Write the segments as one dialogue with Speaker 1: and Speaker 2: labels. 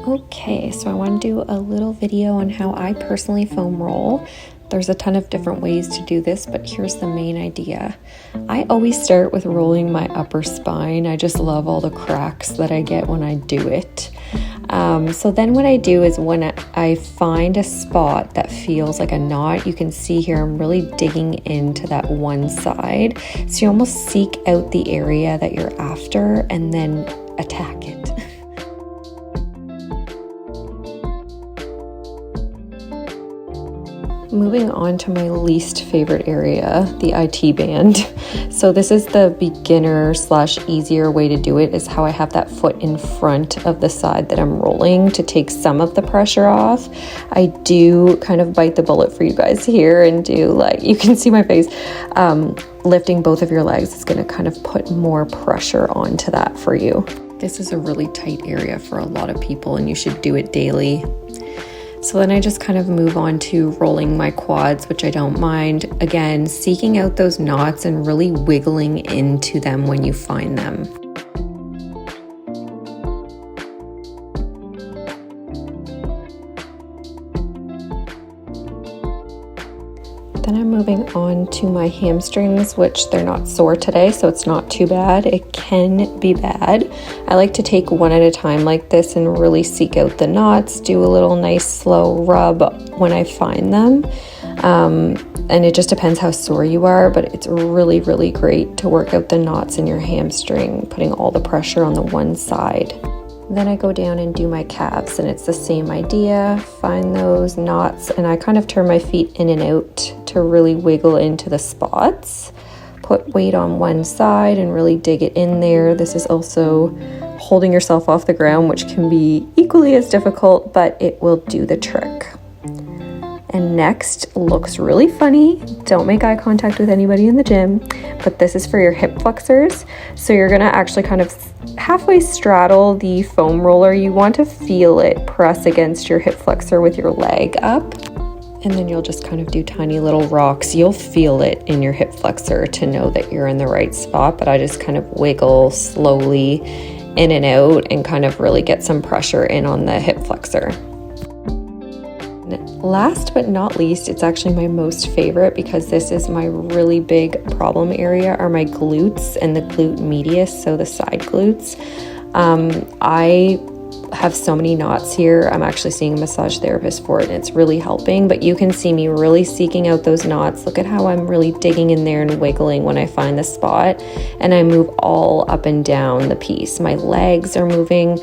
Speaker 1: Okay, so I want to do a little video on how I personally foam roll. There's a ton of different ways to do this, but here's the main idea. I always start with rolling my upper spine. I just love all the cracks that I get when I do it. So then what I do is when I find a spot that feels like a knot, you can see here I'm really digging into that one side. So you almost seek out the area that you're after and then attack it. Moving on to my least favorite area, the IT band. So this is the beginner / easier way to do it, is how I have that foot in front of the side that I'm rolling to take some of the pressure off. I do kind of bite the bullet for you guys here and do, like, you can see my face, lifting both of your legs is going to kind of put more pressure onto that for you. This is a really tight area for a lot of people and you should do it daily. So then I just kind of move on to rolling my quads, which I don't mind. Again, seeking out those knots and really wiggling into them when you find them. Then I'm moving on to my hamstrings, which they're not sore today, so it's not too bad. It can be bad. I like to take one at a time like this and really seek out the knots, do a little nice slow rub when I find them. And it just depends how sore you are, but it's really, really great to work out the knots in your hamstring, putting all the pressure on the one side. Then I go down and do my calves, and it's the same idea. Find those knots, and I kind of turn my feet in and out to really wiggle into the spots. Put weight on one side and really dig it in there. This is also holding yourself off the ground, which can be equally as difficult, but it will do the trick. And next looks really funny. Don't make eye contact with anybody in the gym, but this is for your hip flexors. So you're gonna actually kind of halfway straddle the foam roller. You want to feel it press against your hip flexor with your leg up. And then you'll just kind of do tiny little rocks. You'll feel it in your hip flexor to know that you're in the right spot, but I just kind of wiggle slowly in and out and kind of really get some pressure in on the hip flexor. Last but not least, it's actually my most favorite because this is my really big problem area, are my glutes and the glute medius, so the side glutes. I have so many knots here. I'm actually seeing a massage therapist for it and it's really helping, but you can see me really seeking out those knots. Look at how I'm really digging in there and wiggling when I find the spot, and I move all up and down the piece. My legs are moving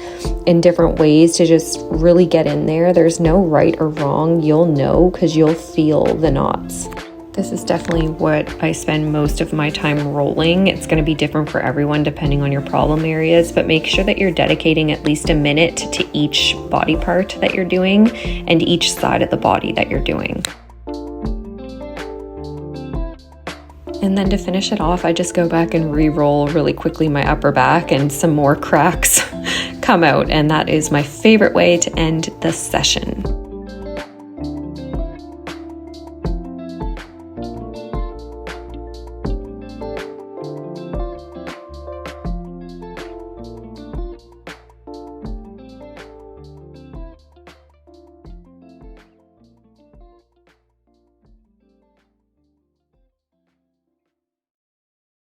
Speaker 1: in different ways to just really get in there. There's no right or wrong. You'll know because you'll feel the knots. This is definitely what I spend most of my time rolling. It's going to be different for everyone depending on your problem areas, but make sure that you're dedicating at least a minute to each body part that you're doing and each side of the body that you're doing. And then to finish it off, I just go back and re-roll really quickly my upper back and some more cracks come out, and that is my favorite way to end the session.